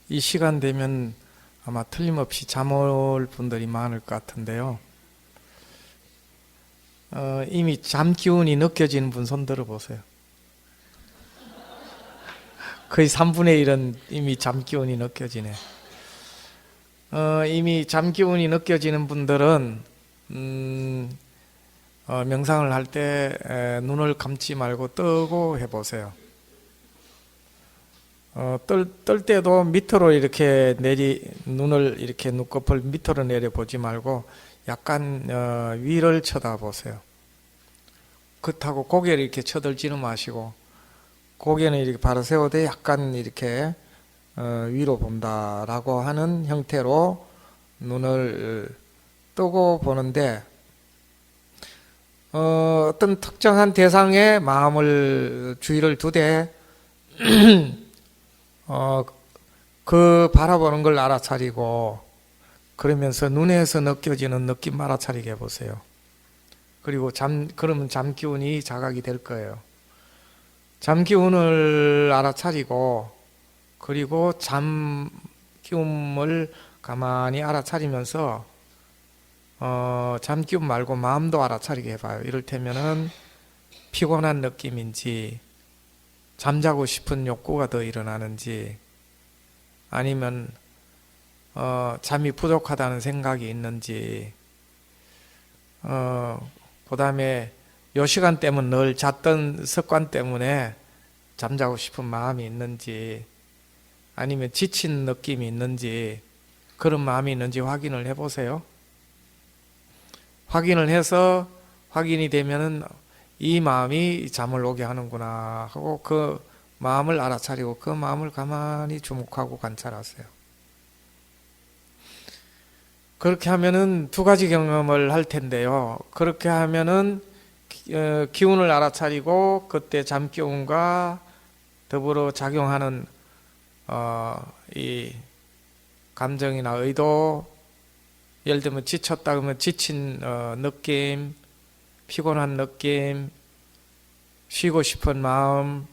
이 시간 되면 아마 틀림없이 잠 올 분들이 많을 것 같은데요. 이미 잠 기운이 느껴지는 분 손 들어보세요. 거의 3분의 1은 이미 잠 기운이 느껴지네. 이미 잠 기운이 느껴지는 분들은 명상을 할 때 눈을 감지 말고 뜨고 해보세요. 뜰 때도 밑으로 이렇게 눈을 이렇게 눈꺼풀 밑으로 내려보지 말고 약간 위를 쳐다보세요. 그렇다고 고개를 이렇게 쳐들지는 마시고 고개는 이렇게 바로 세우되 약간 이렇게 위로 본다라고 하는 형태로 눈을 뜨고 보는데 어떤 특정한 대상에 마음을 주의를 두되 그 바라보는 걸 알아차리고 그러면서 눈에서 느껴지는 느낌 알아차리게 해보세요. 그리고 그러면 잠 기운이 자각이 될 거예요. 잠 기운을 알아차리고 그리고 잠 기운을 가만히 알아차리면서 잠 기운 말고 마음도 알아차리게 해봐요. 이를테면은 피곤한 느낌인지 잠자고 싶은 욕구가 더 일어나는지 아니면 잠이 부족하다는 생각이 있는지 그 다음에 요 시간 때문에 늘 잤던 습관 때문에 잠자고 싶은 마음이 있는지 아니면 지친 느낌이 있는지 그런 마음이 있는지 확인을 해보세요. 확인을 해서 확인이 되면은 이 마음이 잠을 오게 하는구나 하고 그 마음을 알아차리고 그 마음을 가만히 주목하고 관찰하세요. 그렇게 하면은 두 가지 경험을 할 텐데요. 그렇게 하면은 기운을 알아차리고 그때 잠기운과 더불어 작용하는 이 감정이나 의도, 예를 들면 지쳤다 그러면 지친 느낌, 피곤한 느낌, 쉬고 싶은 마음,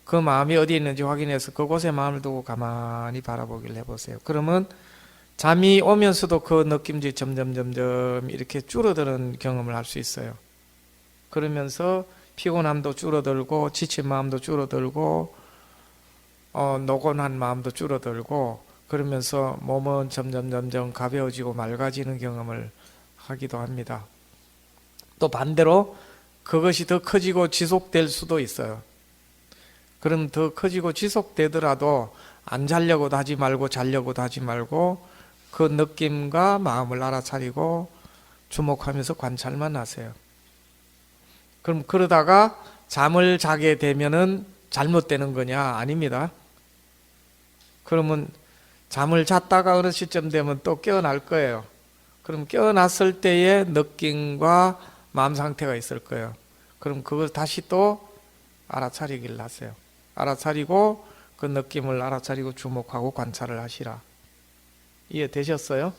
그 마음이 어디 있는지 확인해서 그곳에 마음을 두고 가만히 바라보기를 해보세요. 그러면 잠이 오면서도 그 느낌들이 점점 이렇게 줄어드는 경험을 할 수 있어요. 그러면서 피곤함도 줄어들고 지친 마음도 줄어들고 노곤한 마음도 줄어들고 그러면서 몸은 점점 가벼워지고 맑아지는 경험을 하기도 합니다. 또 반대로 그것이 더 커지고 지속될 수도 있어요. 그럼 더 커지고 지속되더라도 안 자려고도 하지 말고 자려고도 하지 말고 그 느낌과 마음을 알아차리고 주목하면서 관찰만 하세요. 그럼 그러다가 잠을 자게 되면은 잘못되는 거냐? 아닙니다. 그러면 잠을 잤다가 어느 시점 되면 또 깨어날 거예요. 그럼 깨어났을 때의 느낌과 마음 상태가 있을 거예요. 그럼 그걸 다시 또 알아차리기를 하세요. 알아차리고 그 느낌을 알아차리고 주목하고 관찰을 하시라. 이해되셨어요?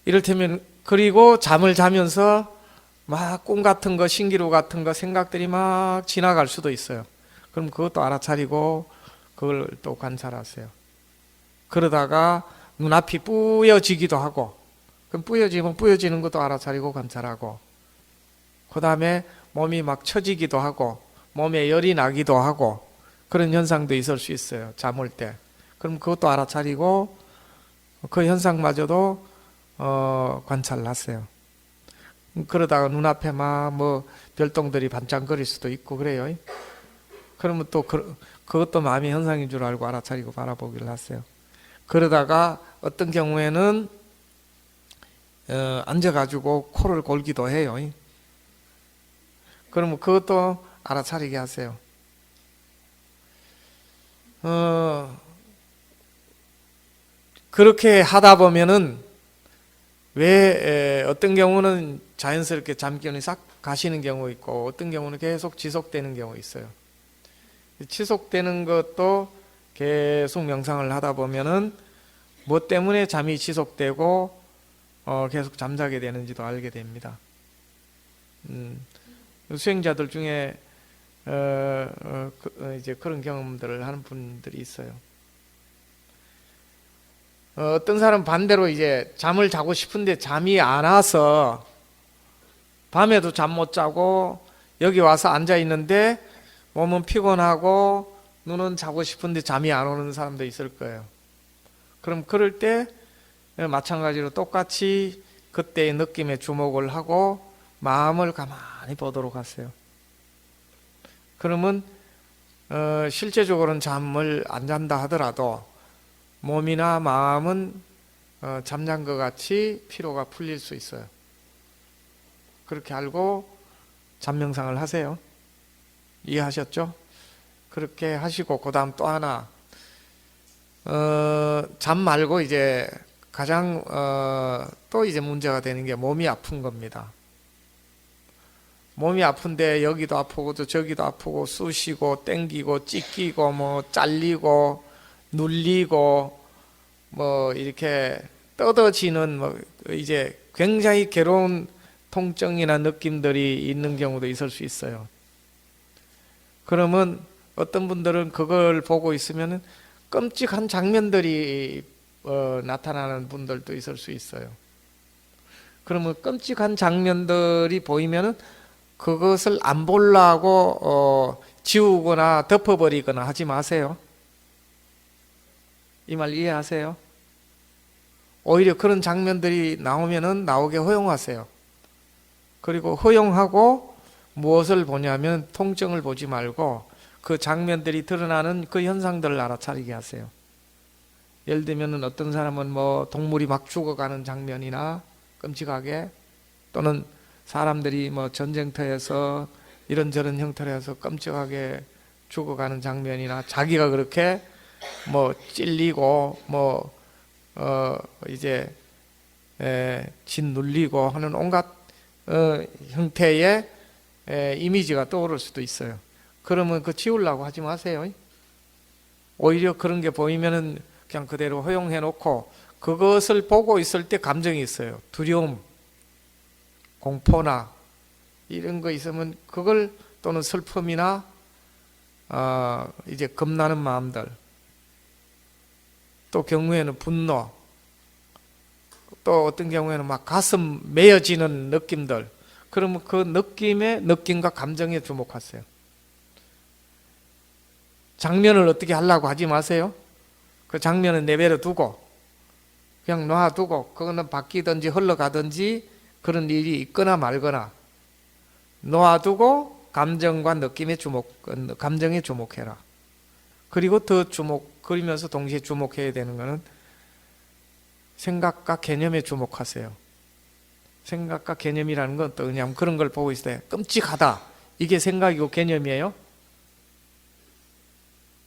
이를테면 그리고 잠을 자면서 막 꿈 같은 거 신기루 같은 거 생각들이 막 지나갈 수도 있어요. 그럼 그것도 알아차리고 그걸 또 관찰하세요. 그러다가 눈앞이 뿌여지기도 하고 그럼 뿌여지면 뿌여지는 것도 알아차리고 관찰하고 그 다음에 몸이 막 처지기도 하고 몸에 열이 나기도 하고 그런 현상도 있을 수 있어요. 잠 올 때. 그럼 그것도 알아차리고 그 현상마저도 관찰을 하세요. 그러다가 눈앞에 막 뭐 별똥들이 반짝거릴 수도 있고 그래요. 그러면 또 그것도 마음의 현상인 줄 알고 알아차리고 바라보기를 하세요. 그러다가 어떤 경우에는 앉아가지고 코를 골기도 해요. 그러면 그것도 알아차리게 하세요. 그렇게 하다 보면은 왜 어떤 경우는 자연스럽게 잠기운이 싹 가시는 경우 있고 어떤 경우는 계속 지속되는 경우 있어요. 지속되는 것도 계속 명상을 하다 보면은 뭐 때문에 잠이 지속되고 계속 잠자게 되는지도 알게 됩니다. 수행자들 중에 이제 그런 경험들을 하는 분들이 있어요. 어떤 사람 반대로 이제 잠을 자고 싶은데 잠이 안 와서 밤에도 잠 못 자고 여기 와서 앉아 있는데 몸은 피곤하고 눈은 자고 싶은데 잠이 안 오는 사람도 있을 거예요. 그럼 그럴 때 마찬가지로 똑같이 그때의 느낌에 주목을 하고 마음을 가만히 보도록 하세요. 그러면 실제적으로는 잠을 안 잔다 하더라도 몸이나 마음은 잠잔 것 같이 피로가 풀릴 수 있어요. 그렇게 알고 잠명상을 하세요. 이해하셨죠? 그렇게 하시고 그 다음 또 하나 잠 말고 이제 가장 또 이제 문제가 되는 게 몸이 아픈 겁니다. 몸이 아픈데 여기도 아프고 또 저기도 아프고 쑤시고 땡기고 찢기고 뭐 잘리고 눌리고 뭐 이렇게 뜯어지는 뭐 이제 굉장히 괴로운 통증이나 느낌들이 있는 경우도 있을 수 있어요. 그러면 어떤 분들은 그걸 보고 있으면 끔찍한 장면들이 나타나는 분들도 있을 수 있어요. 그러면 끔찍한 장면들이 보이면은 그것을 안 보려고 지우거나 덮어버리거나 하지 마세요. 이 말 이해하세요? 오히려 그런 장면들이 나오면은 나오게 허용하세요. 그리고 허용하고 무엇을 보냐면 통증을 보지 말고 그 장면들이 드러나는 그 현상들을 알아차리게 하세요. 예를 들면 어떤 사람은 뭐 동물이 막 죽어가는 장면이나 끔찍하게, 또는 사람들이 뭐 전쟁터에서 이런저런 형태로 해서 끔찍하게 죽어가는 장면이나 자기가 그렇게 뭐 찔리고 뭐 이제 짓눌리고 하는 온갖 형태의 이미지가 떠오를 수도 있어요. 그러면 그 지우려고 하지 마세요. 오히려 그런 게 보이면은 그냥 그대로 허용해 놓고 그것을 보고 있을 때 감정이 있어요. 두려움, 공포나 이런 거 있으면 그걸, 또는 슬픔이나 이제 겁나는 마음들, 또 경우에는 분노, 또 어떤 경우에는 막 가슴 메어지는 느낌들, 그러면 그 느낌과 감정에 주목하세요. 장면을 어떻게 하려고 하지 마세요. 그 장면은 내버려 두고 그냥 놔두고 그거는 바뀌든지 흘러가든지 그런 일이 있거나 말거나 놔두고 감정과 느낌에 감정에 주목해라. 그리고 그러면서 동시에 주목해야 되는 것은 생각과 개념에 주목하세요. 생각과 개념이라는 건 또 그냥 그런 걸 보고 있을 때 끔찍하다, 이게 생각이고 개념이에요.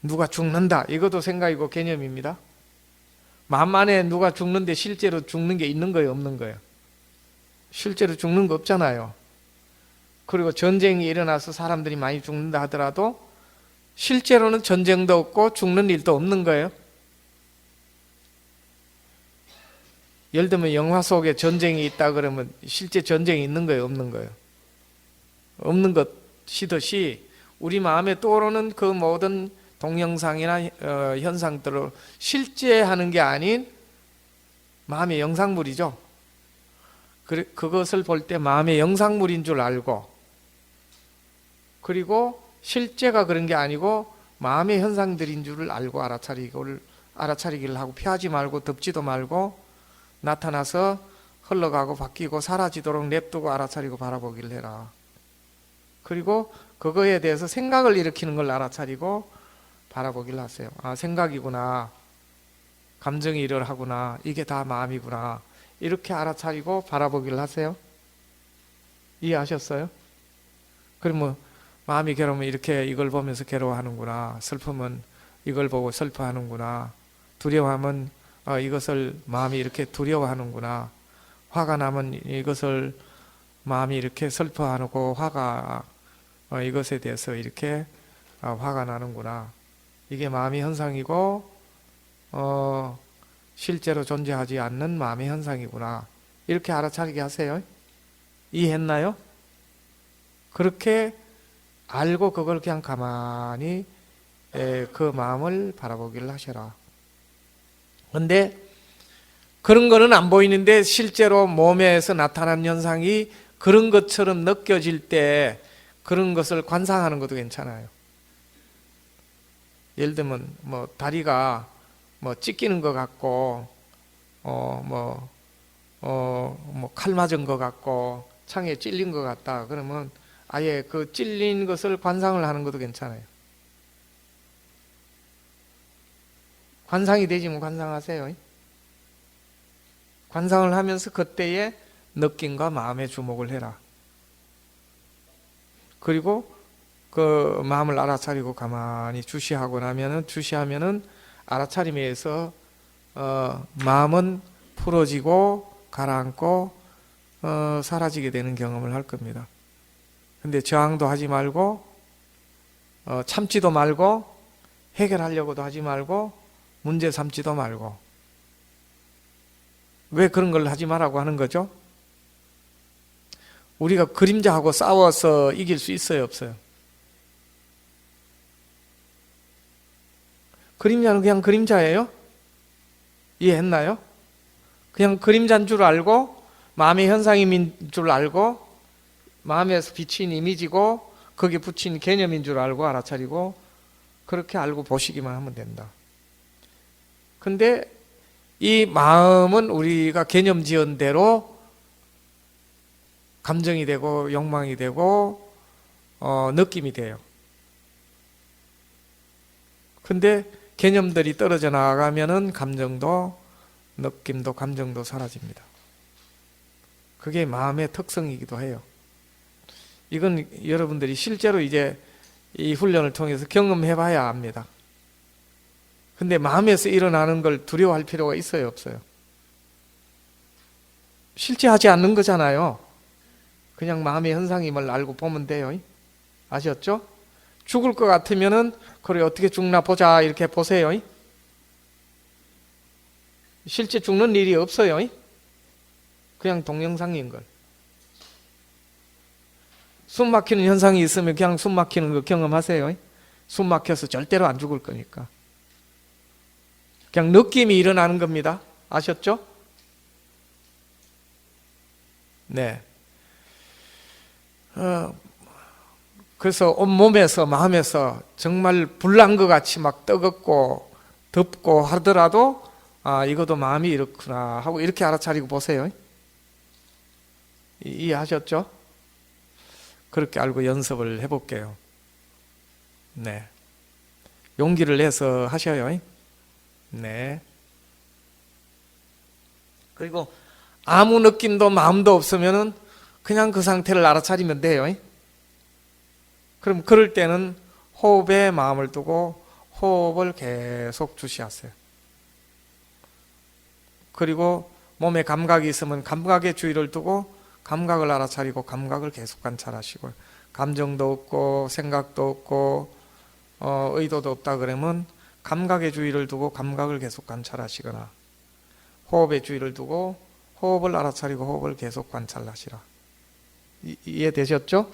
누가 죽는다, 이것도 생각이고 개념입니다. 마음 안에 누가 죽는데 실제로 죽는 게 있는 거예요, 없는 거예요? 실제로 죽는 거 없잖아요. 그리고 전쟁이 일어나서 사람들이 많이 죽는다 하더라도 실제로는 전쟁도 없고 죽는 일도 없는 거예요. 예를 들면 영화 속에 전쟁이 있다 그러면 실제 전쟁이 있는 거예요, 없는 거예요? 없는 것이듯이 우리 마음에 떠오르는 그 모든 동영상이나 현상들을 실제 하는 게 아닌 마음의 영상물이죠. 그것을 볼 때 마음의 영상물인 줄 알고, 그리고 실제가 그런 게 아니고 마음의 현상들인 줄을 알고 알아차리기를 하고, 피하지 말고 덮지도 말고 나타나서 흘러가고 바뀌고 사라지도록 냅두고 알아차리고 바라보기를 해라. 그리고 그거에 대해서 생각을 일으키는 걸 알아차리고 바라보기를 하세요. 아, 생각이구나, 감정이 이러하구나, 이게 다 마음이구나, 이렇게 알아차리고 바라보기를 하세요. 이해하셨어요? 그러면 마음이 괴로우면 이렇게 이걸 보면서 괴로워하는구나, 슬픔은 이걸 보고 슬퍼하는구나, 두려워하면 이것을 마음이 이렇게 두려워하는구나, 화가 나면 이것을 마음이 이렇게 슬퍼하고 화가 이것에 대해서 이렇게 화가 나는구나, 이게 마음의 현상이고 실제로 존재하지 않는 마음의 현상이구나, 이렇게 알아차리게 하세요. 이해했나요? 그렇게 알고 그걸 그냥 가만히 그 마음을 바라보기를 하셔라. 근데 그런 거는 안 보이는데 실제로 몸에서 나타나는 현상이 그런 것처럼 느껴질 때 그런 것을 관상하는 것도 괜찮아요. 예를 들면 뭐 다리가 뭐 찢기는 것 같고 칼 맞은 것 같고 창에 찔린 것 같다. 그러면 아예 그 찔린 것을 관상을 하는 것도 괜찮아요. 관상이 되지면 관상하세요. 관상을 하면서 그때의 느낌과 마음에 주목을 해라. 그리고 그 마음을 알아차리고 가만히 주시하면은 알아차림에 의해서 마음은 풀어지고 가라앉고 사라지게 되는 경험을 할 겁니다. 근데 저항도 하지 말고 참지도 말고 해결하려고도 하지 말고 문제 삼지도 말고. 왜 그런 걸 하지 말라고 하는 거죠? 우리가 그림자하고 싸워서 이길 수 있어요, 없어요? 그림자는 그냥 그림자예요? 이해했나요? 그냥 그림자인 줄 알고 마음의 현상인 줄 알고 마음에서 비친 이미지고 거기에 붙인 개념인 줄 알고 알아차리고 그렇게 알고 보시기만 하면 된다. 근데 이 마음은 우리가 개념 지은 대로 감정이 되고 욕망이 되고 느낌이 돼요. 근데 개념들이 떨어져 나가면은 감정도 느낌도 감정도 사라집니다. 그게 마음의 특성이기도 해요. 이건 여러분들이 실제로 이제 이 훈련을 통해서 경험해 봐야 압니다. 근데 마음에서 일어나는 걸 두려워할 필요가 있어요, 없어요? 실제 하지 않는 거잖아요. 그냥 마음의 현상임을 알고 보면 돼요. 아셨죠? 죽을 것 같으면은 그래 어떻게 죽나 보자 이렇게 보세요. 실제 죽는 일이 없어요. 그냥 동영상인 걸. 숨 막히는 현상이 있으면 그냥 숨 막히는 거 경험하세요. 숨 막혀서 절대로 안 죽을 거니까. 그냥 느낌이 일어나는 겁니다. 아셨죠? 네. 그래서 온몸에서 마음에서 정말 불난 것 같이 막 뜨겁고 덥고 하더라도 이것도 마음이 이렇구나 하고 이렇게 알아차리고 보세요. 이해하셨죠? 그렇게 알고 연습을 해볼게요. 네. 용기를 내서 하셔요. 네. 그리고 아무 느낌도 마음도 없으면은 그냥 그 상태를 알아차리면 돼요. 그럼 그럴 때는 호흡에 마음을 두고 호흡을 계속 주시하세요. 그리고 몸에 감각이 있으면 감각에 주의를 두고 감각을 알아차리고 감각을 계속 관찰하시고 감정도 없고 생각도 없고 의도도 없다 그러면 감각에 주의를 두고 감각을 계속 관찰하시거나 호흡에 주의를 두고 호흡을 알아차리고 호흡을 계속 관찰하시라. 이해되셨죠?